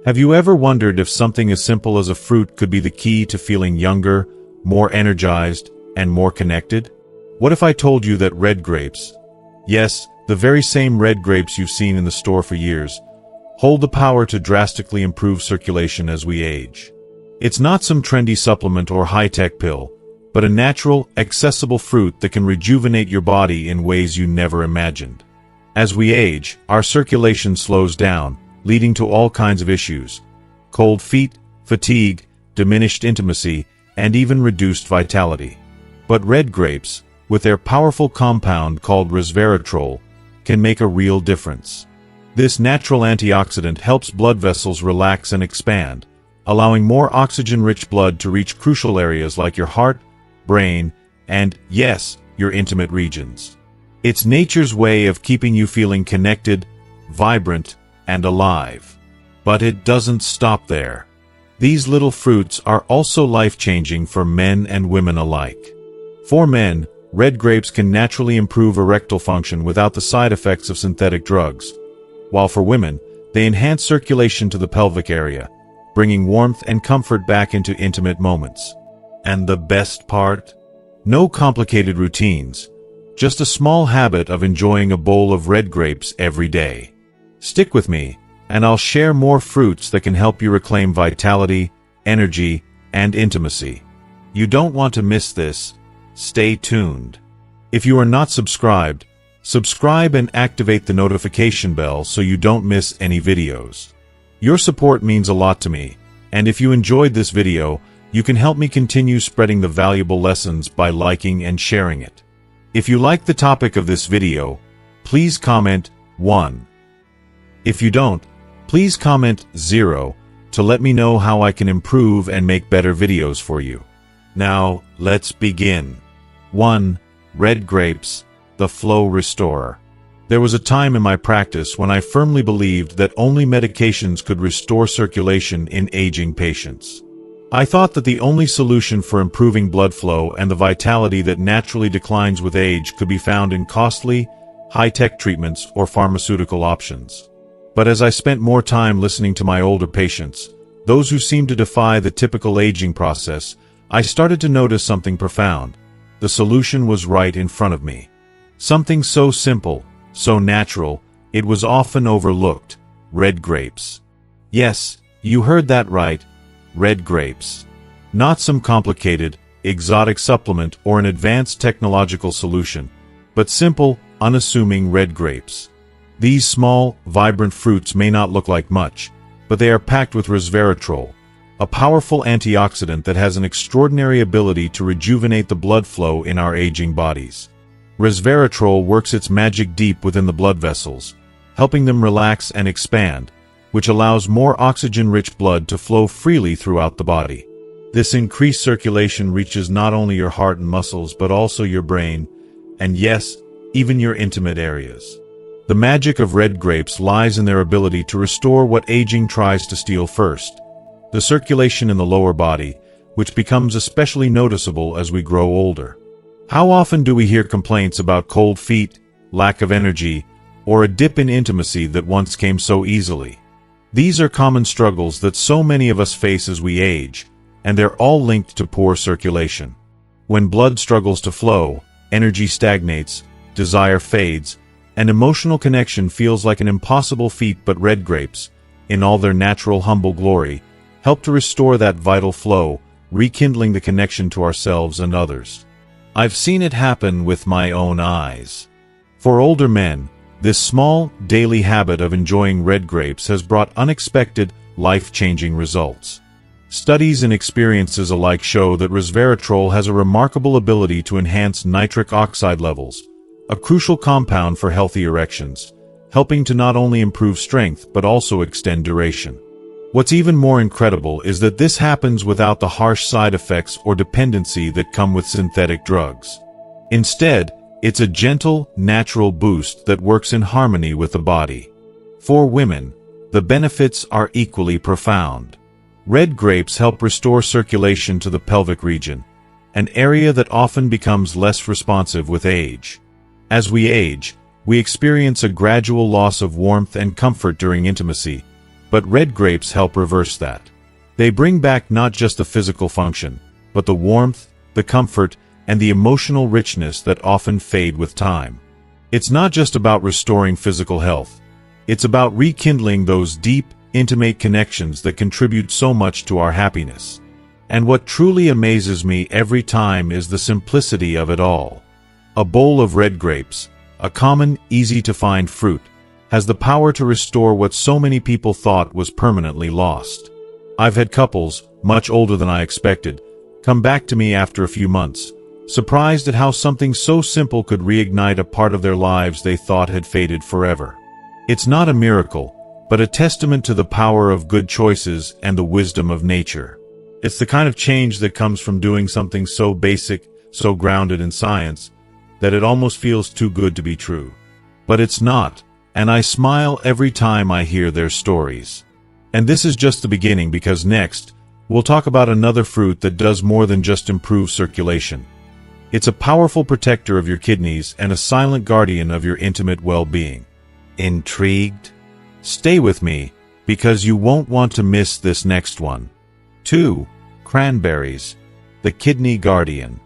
Have you ever wondered if something as simple as a fruit could be the key to feeling younger, more energized, and more connected? What if I told you that red grapes, yes, the very same red grapes you've seen in the store for years, hold the power to drastically improve circulation as we age? It's not some trendy supplement or high-tech pill, but a natural, accessible fruit that can rejuvenate your body in ways you never imagined. As we age, our circulation slows down, leading to all kinds of issues: cold feet, fatigue, diminished intimacy, and even reduced vitality. But red grapes, with their powerful compound called resveratrol, can make a real difference. This natural antioxidant helps blood vessels relax and expand, allowing more oxygen-rich blood to reach crucial areas like your heart, brain, and, yes, your intimate regions. It's nature's way of keeping you feeling connected, vibrant, and alive. But it doesn't stop there. These little fruits are also life-changing for men and women alike. For men, red grapes can naturally improve erectile function without the side effects of synthetic drugs, while for women, they enhance circulation to the pelvic area, bringing warmth and comfort back into intimate moments. And the best part? No complicated routines, just a small habit of enjoying a bowl of red grapes every day. Stick with me, and I'll share more fruits that can help you reclaim vitality, energy, and intimacy. You don't want to miss this. Stay tuned. If you are not subscribed, subscribe and activate the notification bell so you don't miss any videos. Your support means a lot to me, and if you enjoyed this video, you can help me continue spreading the valuable lessons by liking and sharing it. If you like the topic of this video, please comment 1. If you don't, please comment 0 to let me know how I can improve and make better videos for you. Now, let's begin. 1. Red grapes, the flow restorer. There was a time in my practice when I firmly believed that only medications could restore circulation in aging patients. I thought that the only solution for improving blood flow and the vitality that naturally declines with age could be found in costly, high-tech treatments or pharmaceutical options. But as I spent more time listening to my older patients, those who seemed to defy the typical aging process, I started to notice something profound. The solution was right in front of me. Something so simple, so natural, it was often overlooked: red grapes. Yes, you heard that right. Red grapes. Not some complicated, exotic supplement or an advanced technological solution, but simple, unassuming red grapes. These small, vibrant fruits may not look like much, but they are packed with resveratrol, a powerful antioxidant that has an extraordinary ability to rejuvenate the blood flow in our aging bodies. Resveratrol works its magic deep within the blood vessels, helping them relax and expand, which allows more oxygen-rich blood to flow freely throughout the body. This increased circulation reaches not only your heart and muscles but also your brain, and yes, even your intimate areas. The magic of red grapes lies in their ability to restore what aging tries to steal first: the circulation in the lower body, which becomes especially noticeable as we grow older. How often do we hear complaints about cold feet, lack of energy, or a dip in intimacy that once came so easily? These are common struggles that so many of us face as we age, and they're all linked to poor circulation. When blood struggles to flow, energy stagnates, desire fades, and emotional connection feels like an impossible feat. But red grapes, in all their natural humble glory, help to restore that vital flow, rekindling the connection to ourselves and others. I've seen it happen with my own eyes. For older men, this small, daily habit of enjoying red grapes has brought unexpected, life-changing results. Studies and experiences alike show that resveratrol has a remarkable ability to enhance nitric oxide levels, a crucial compound for healthy erections, helping to not only improve strength but also extend duration. What's even more incredible is that this happens without the harsh side effects or dependency that come with synthetic drugs. Instead, it's a gentle, natural boost that works in harmony with the body. For women, the benefits are equally profound. Red grapes help restore circulation to the pelvic region, an area that often becomes less responsive with age. As we age, we experience a gradual loss of warmth and comfort during intimacy, But red grapes help reverse that. They bring back not just the physical function, but the warmth, the comfort, and the emotional richness that often fade with time. It's not just about restoring physical health. It's about rekindling those deep, intimate connections that contribute so much to our happiness. And what truly amazes me every time is the simplicity of it all. A bowl of red grapes, a common, easy-to-find fruit, has the power to restore what so many people thought was permanently lost. I've had couples, much older than I expected, come back to me after a few months, surprised at how something so simple could reignite a part of their lives they thought had faded forever. It's not a miracle, but a testament to the power of good choices and the wisdom of nature. It's the kind of change that comes from doing something so basic, so grounded in science, that it almost feels too good to be true. But it's not, and I smile every time I hear their stories. And this is just the beginning, because next, we'll talk about another fruit that does more than just improve circulation. It's a powerful protector of your kidneys and a silent guardian of your intimate well-being. Intrigued? Stay with me, because you won't want to miss this next one. 2. Cranberries, the kidney guardian.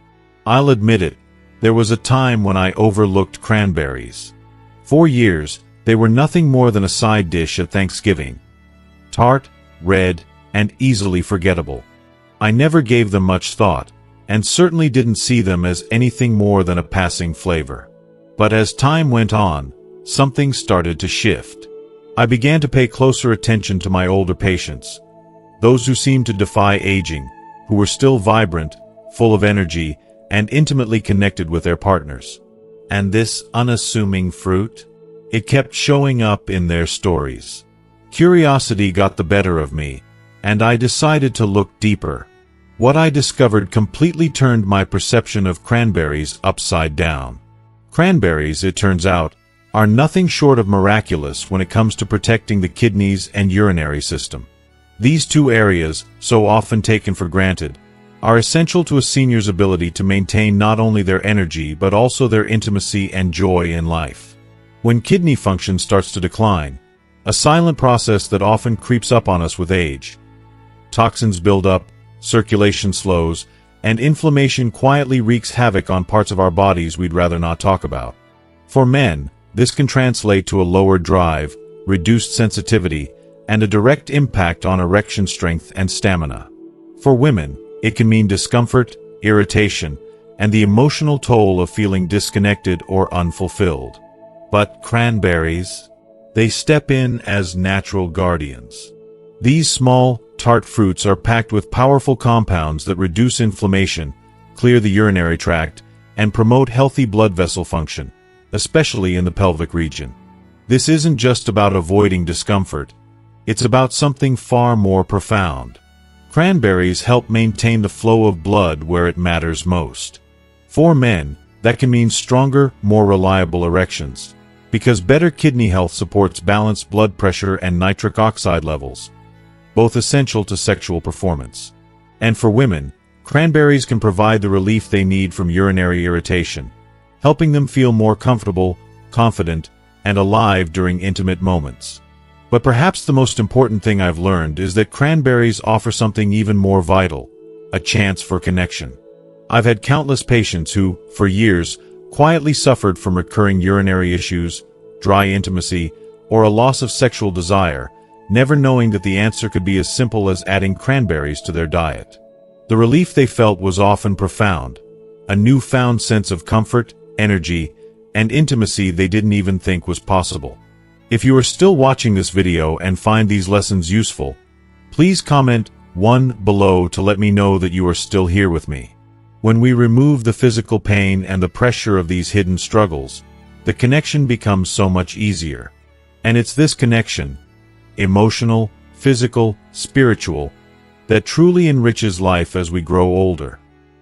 I'll admit it, there was a time when I overlooked cranberries. For years, they were nothing more than a side dish at Thanksgiving. Tart, red, and easily forgettable. I never gave them much thought, and certainly didn't see them as anything more than a passing flavor. But as time went on, something started to shift. I began to pay closer attention to my older patients, those who seemed to defy aging, who were still vibrant, full of energy, and intimately connected with their partners. And this unassuming fruit? It kept showing up in their stories. Curiosity got the better of me, and I decided to look deeper. What I discovered completely turned my perception of cranberries upside down. Cranberries, it turns out, are nothing short of miraculous when it comes to protecting the kidneys and urinary system. These two areas, so often taken for granted, are essential to a senior's ability to maintain not only their energy but also their intimacy and joy in life. When kidney function starts to decline, a silent process that often creeps up on us with age, toxins build up, circulation slows, and inflammation quietly wreaks havoc on parts of our bodies we'd rather not talk about. For men, this can translate to a lower drive, reduced sensitivity, and a direct impact on erection strength and stamina. For women, it can mean discomfort, irritation, and the emotional toll of feeling disconnected or unfulfilled. But cranberries? They step in as natural guardians. These small, tart fruits are packed with powerful compounds that reduce inflammation, clear the urinary tract, and promote healthy blood vessel function, especially in the pelvic region. This isn't just about avoiding discomfort. It's about something far more profound. Cranberries help maintain the flow of blood where it matters most. For men, that can mean stronger, more reliable erections, because better kidney health supports balanced blood pressure and nitric oxide levels, both essential to sexual performance. And for women, cranberries can provide the relief they need from urinary irritation, helping them feel more comfortable, confident, and alive during intimate moments. But perhaps the most important thing I've learned is that cranberries offer something even more vital, a chance for connection. I've had countless patients who, for years, quietly suffered from recurring urinary issues, dry intimacy, or a loss of sexual desire, never knowing that the answer could be as simple as adding cranberries to their diet. The relief they felt was often profound, a newfound sense of comfort, energy, and intimacy they didn't even think was possible. If you are still watching this video and find these lessons useful, please comment 1 below to let me know that you are still here with me. When we remove the physical pain and the pressure of these hidden struggles, the connection becomes so much easier. And it's this connection, emotional, physical, spiritual, that truly enriches life as we grow older.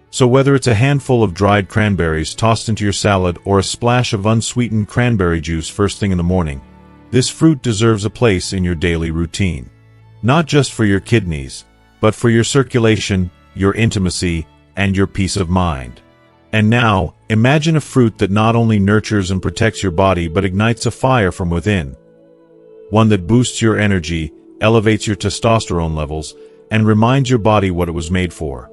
So whether it's a handful of dried cranberries tossed into your salad or a splash of unsweetened cranberry juice first thing in the morning, this fruit deserves a place in your daily routine. Not just for your kidneys, but for your circulation, your intimacy, and your peace of mind. And now, imagine a fruit that not only nurtures and protects your body but ignites a fire from within. One that boosts your energy, elevates your testosterone levels, and reminds your body what it was made for.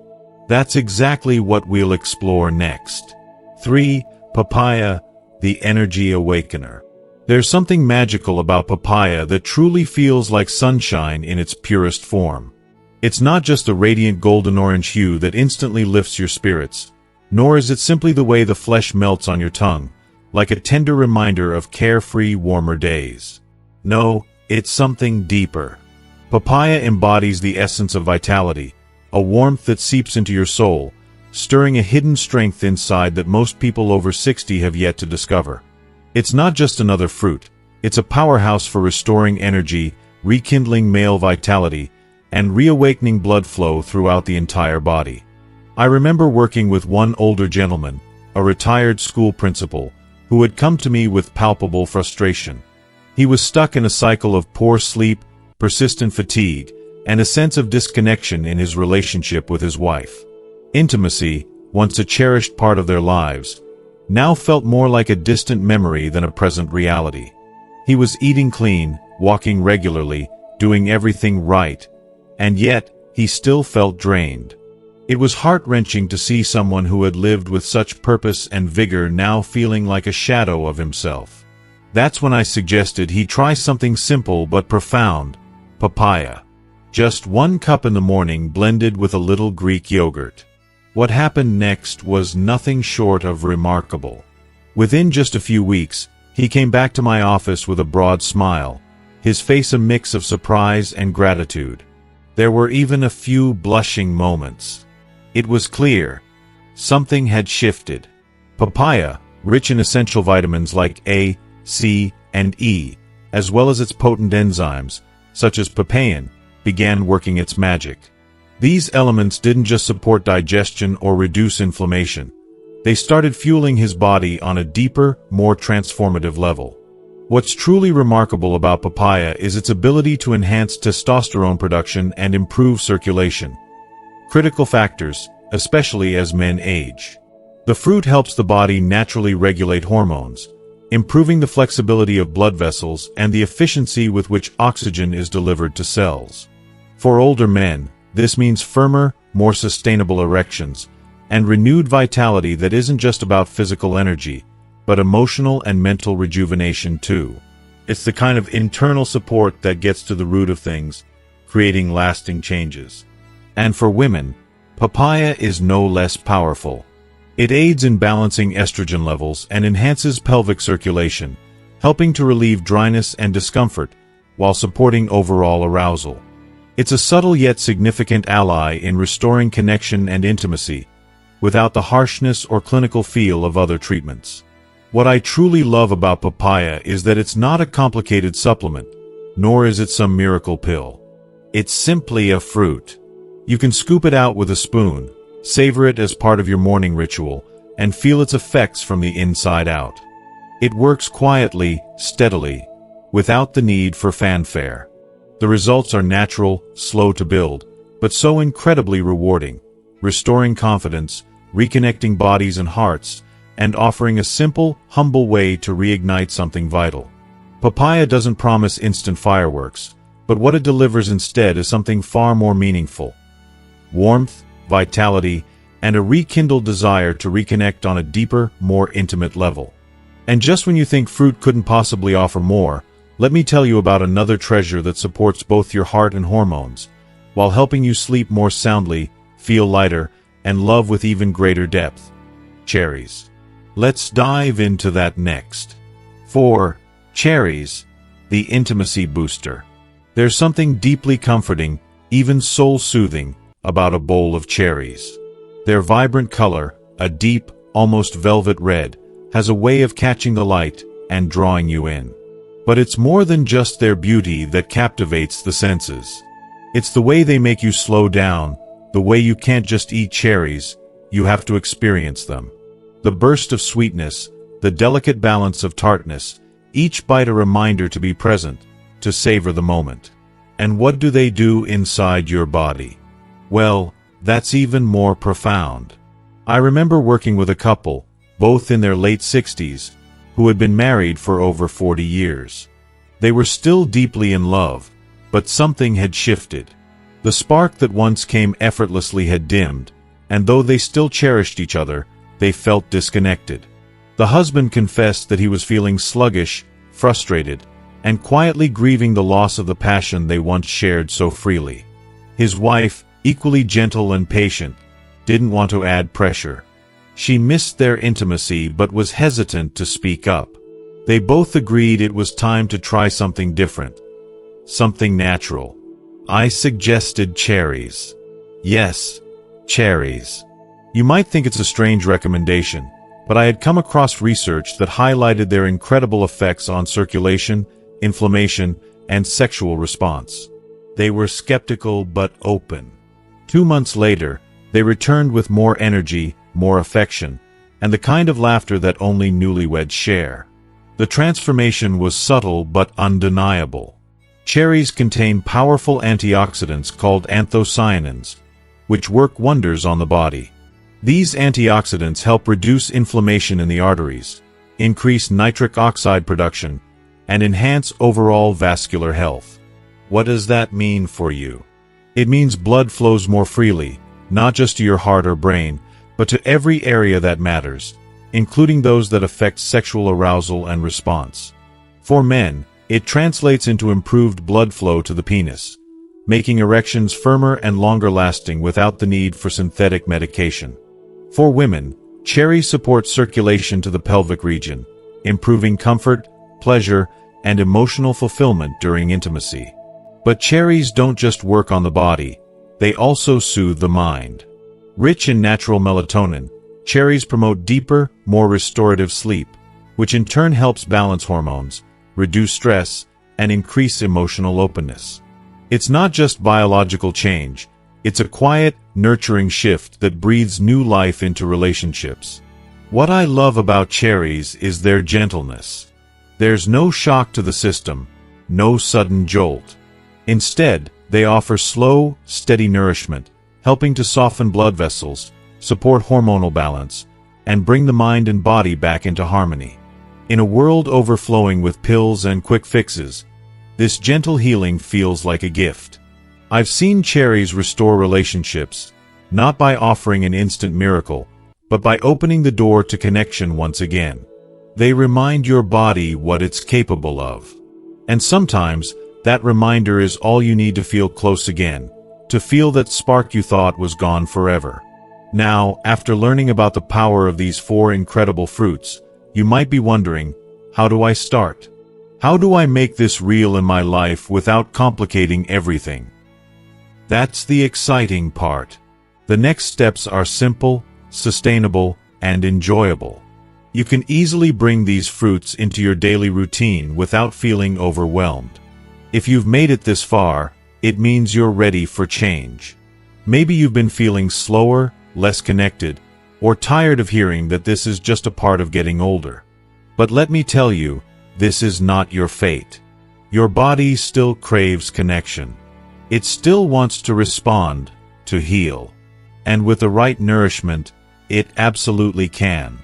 That's exactly what we'll explore next. 3. Papaya, the energy awakener. There's something magical about papaya that truly feels like sunshine in its purest form. It's not just the radiant golden orange hue that instantly lifts your spirits, nor is it simply the way the flesh melts on your tongue, like a tender reminder of carefree, warmer days. No, it's something deeper. Papaya embodies the essence of vitality, a warmth that seeps into your soul, stirring a hidden strength inside that most people over 60 have yet to discover. It's not just another fruit, it's a powerhouse for restoring energy, rekindling male vitality, and reawakening blood flow throughout the entire body. I remember working with one older gentleman, a retired school principal, who had come to me with palpable frustration. He was stuck in a cycle of poor sleep, persistent fatigue, and a sense of disconnection in his relationship with his wife. Intimacy, once a cherished part of their lives, now felt more like a distant memory than a present reality. He was eating clean, walking regularly, doing everything right, and yet he still felt drained. It was heart-wrenching to see someone who had lived with such purpose and vigor now feeling like a shadow of himself. That's when I suggested he try something simple but profound: papaya. Just 1 cup in the morning blended with a little Greek yogurt. What happened next was nothing short of remarkable. Within just a few weeks, he came back to my office with a broad smile, his face a mix of surprise and gratitude. There were even a few blushing moments. It was clear. Something had shifted. Papaya, rich in essential vitamins like A, C, and E, as well as its potent enzymes, such as papain, began working its magic. These elements didn't just support digestion or reduce inflammation. They started fueling his body on a deeper, more transformative level. What's truly remarkable about papaya is its ability to enhance testosterone production and improve circulation. Critical factors, especially as men age. The fruit helps the body naturally regulate hormones, improving the flexibility of blood vessels and the efficiency with which oxygen is delivered to cells. For older men, this means firmer, more sustainable erections, and renewed vitality that isn't just about physical energy, but emotional and mental rejuvenation too. It's the kind of internal support that gets to the root of things, creating lasting changes. And for women, papaya is no less powerful. It aids in balancing estrogen levels and enhances pelvic circulation, helping to relieve dryness and discomfort, while supporting overall arousal. It's a subtle yet significant ally in restoring connection and intimacy, without the harshness or clinical feel of other treatments. What I truly love about papaya is that it's not a complicated supplement, nor is it some miracle pill. It's simply a fruit. You can scoop it out with a spoon, savor it as part of your morning ritual, and feel its effects from the inside out. It works quietly, steadily, without the need for fanfare. The results are natural, slow to build, but so incredibly rewarding, restoring confidence, reconnecting bodies and hearts, and offering a simple, humble way to reignite something vital. Papaya doesn't promise instant fireworks, but what it delivers instead is something far more meaningful. Warmth, vitality, and a rekindled desire to reconnect on a deeper, more intimate level. And just when you think fruit couldn't possibly offer more, let me tell you about another treasure that supports both your heart and hormones, while helping you sleep more soundly, feel lighter, and love with even greater depth. Cherries. Let's dive into that next. 4. Cherries, the intimacy booster. There's something deeply comforting, even soul-soothing, about a bowl of cherries. Their vibrant color, a deep, almost velvet red, has a way of catching the light and drawing you in. But it's more than just their beauty that captivates the senses. It's the way they make you slow down, the way you can't just eat cherries, you have to experience them. The burst of sweetness, the delicate balance of tartness, each bite a reminder to be present, to savor the moment. And what do they do inside your body? Well, that's even more profound. I remember working with a couple, both in their late 60s, who had been married for over 40 years. They were still deeply in love, but something had shifted. The spark that once came effortlessly had dimmed, and though they still cherished each other, they felt disconnected. The husband confessed that he was feeling sluggish, frustrated, and quietly grieving the loss of the passion they once shared so freely. His wife, equally gentle and patient, didn't want to add pressure. She missed their intimacy but was hesitant to speak up. They both agreed it was time to try something different, something natural. I suggested cherries. Yes, cherries. You might think it's a strange recommendation, but I had come across research that highlighted their incredible effects on circulation, inflammation, and sexual response. They were skeptical but open. 2 months later, they returned with more energy, more affection, and the kind of laughter that only newlyweds share. The transformation was subtle but undeniable. Cherries contain powerful antioxidants called anthocyanins, which work wonders on the body. These antioxidants help reduce inflammation in the arteries, increase nitric oxide production, and enhance overall vascular health. What does that mean for you? It means blood flows more freely, not just to your heart or brain, but to every area that matters, including those that affect sexual arousal and response. For men, it translates into improved blood flow to the penis, making erections firmer and longer lasting without the need for synthetic medication. For women, cherries support circulation to the pelvic region, improving comfort, pleasure, and emotional fulfillment during intimacy. But cherries don't just work on the body, they also soothe the mind. Rich in natural melatonin, cherries promote deeper, more restorative sleep, which in turn helps balance hormones, reduce stress, and increase emotional openness. It's not just biological change, it's a quiet, nurturing shift that breathes new life into relationships. What I love about cherries is their gentleness. There's no shock to the system, no sudden jolt. Instead, they offer slow, steady nourishment, helping to soften blood vessels, support hormonal balance, and bring the mind and body back into harmony. In a world overflowing with pills and quick fixes, this gentle healing feels like a gift. I've seen cherries restore relationships, not by offering an instant miracle, but by opening the door to connection once again. They remind your body what it's capable of. And sometimes, that reminder is all you need to feel close again, to feel that spark you thought was gone forever. Now, after learning about the power of these 4 incredible fruits, you might be wondering, how do I start? How do I make this real in my life without complicating everything? That's the exciting part. The next steps are simple, sustainable, and enjoyable. You can easily bring these fruits into your daily routine without feeling overwhelmed. If you've made it this far, it means you're ready for change. Maybe you've been feeling slower, less connected, or tired of hearing that this is just a part of getting older. But let me tell you, this is not your fate. Your body still craves connection. It still wants to respond, to heal. And with the right nourishment, it absolutely can.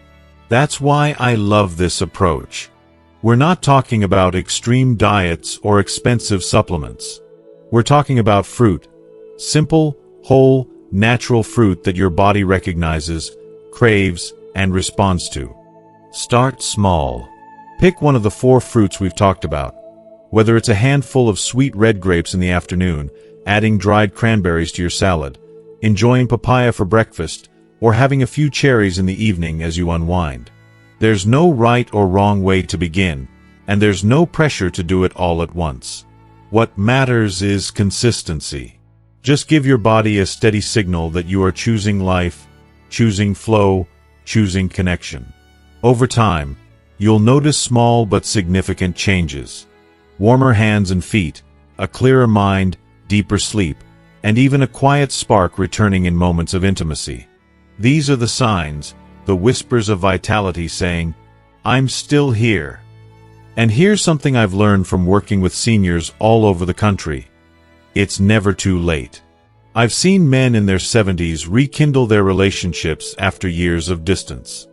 That's why I love this approach. We're not talking about extreme diets or expensive supplements. We're talking about fruit. Simple, whole, natural fruit that your body recognizes, craves, and responds to. Start small. Pick one of the 4 fruits we've talked about. Whether it's a handful of sweet red grapes in the afternoon, adding dried cranberries to your salad, enjoying papaya for breakfast, or having a few cherries in the evening as you unwind. There's no right or wrong way to begin, and there's no pressure to do it all at once. What matters is consistency. Just give your body a steady signal that you are choosing life, choosing flow, choosing connection. Over time, you'll notice small but significant changes. Warmer hands and feet, a clearer mind, deeper sleep, and even a quiet spark returning in moments of intimacy. These are the signs, the whispers of vitality saying, I'm still here. And here's something I've learned from working with seniors all over the country. It's never too late. I've seen men in their 70s rekindle their relationships after years of distance.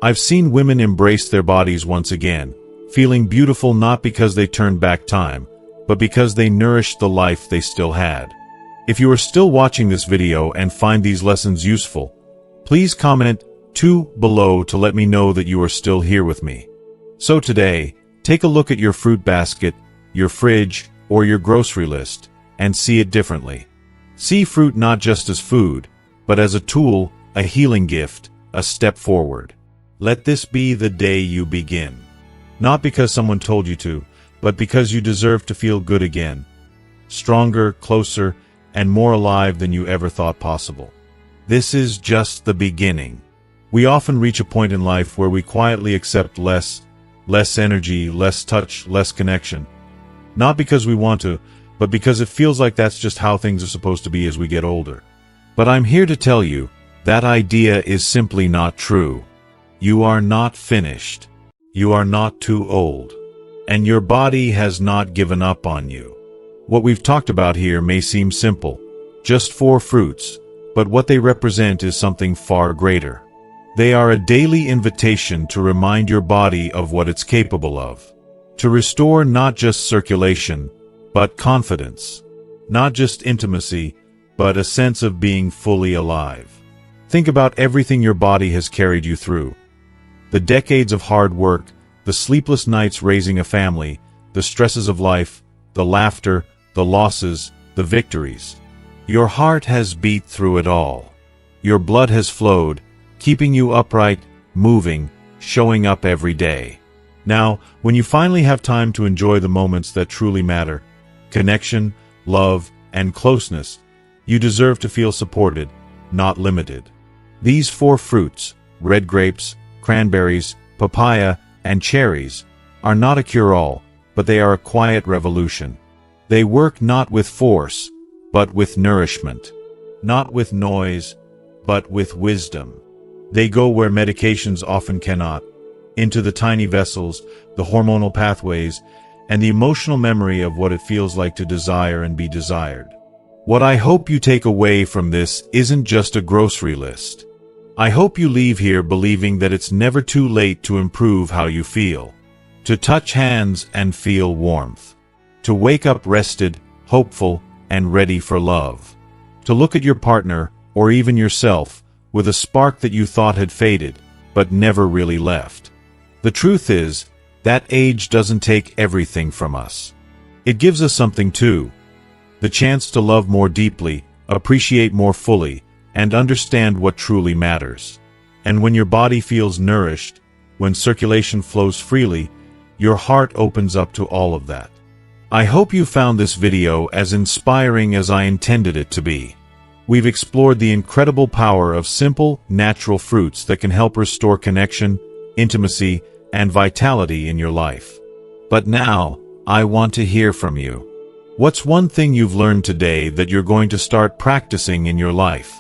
I've seen women embrace their bodies once again, feeling beautiful not because they turned back time, but because they nourished the life they still had. If you are still watching this video and find these lessons useful, please comment 2 below to let me know that you are still here with me. So today, take a look at your fruit basket, your fridge, or your grocery list, and see it differently. See fruit not just as food, but as a tool, a healing gift, a step forward. Let this be the day you begin. Not because someone told you to, but because you deserve to feel good again. Stronger, closer, and more alive than you ever thought possible. This is just the beginning. We often reach a point in life where we quietly accept less energy, less touch, less connection. Not because we want to, but because it feels like that's just how things are supposed to be as we get older. But I'm here to tell you, that idea is simply not true. You are not finished. You are not too old. And your body has not given up on you. What we've talked about here may seem simple, just 4 fruits, but what they represent is something far greater. They are a daily invitation to remind your body of what it's capable of. To restore not just circulation, but confidence. Not just intimacy, but a sense of being fully alive. Think about everything your body has carried you through. The decades of hard work, the sleepless nights raising a family, the stresses of life, the laughter, the losses, the victories. Your heart has beat through it all. Your blood has flowed, keeping you upright, moving, showing up every day. Now, when you finally have time to enjoy the moments that truly matter, connection, love, and closeness, you deserve to feel supported, not limited. These 4 fruits, red grapes, cranberries, papaya, and cherries, are not a cure-all, but they are a quiet revolution. They work not with force, but with nourishment. Not with noise, but with wisdom. They go where medications often cannot, into the tiny vessels, the hormonal pathways, and the emotional memory of what it feels like to desire and be desired. What I hope you take away from this isn't just a grocery list. I hope you leave here believing that it's never too late to improve how you feel. To touch hands and feel warmth. To wake up rested, hopeful, and ready for love. To look at your partner, or even yourself, with a spark that you thought had faded, but never really left. The truth is, that age doesn't take everything from us. It gives us something too. The chance to love more deeply, appreciate more fully, and understand what truly matters. And when your body feels nourished, when circulation flows freely, your heart opens up to all of that. I hope you found this video as inspiring as I intended it to be. We've explored the incredible power of simple, natural fruits that can help restore connection, intimacy, and vitality in your life. But now, I want to hear from you. What's one thing you've learned today that you're going to start practicing in your life?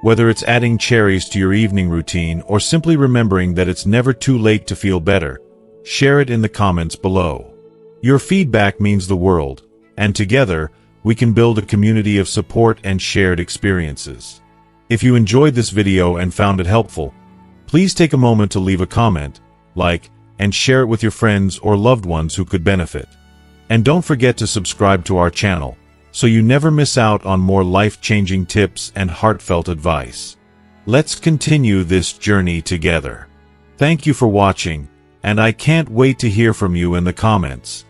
Whether it's adding cherries to your evening routine or simply remembering that it's never too late to feel better, share it in the comments below. Your feedback means the world, and together, we can build a community of support and shared experiences. If you enjoyed this video and found it helpful, please take a moment to leave a comment, like, and share it with your friends or loved ones who could benefit. And don't forget to subscribe to our channel, so you never miss out on more life-changing tips and heartfelt advice. Let's continue this journey together. Thank you for watching, and I can't wait to hear from you in the comments.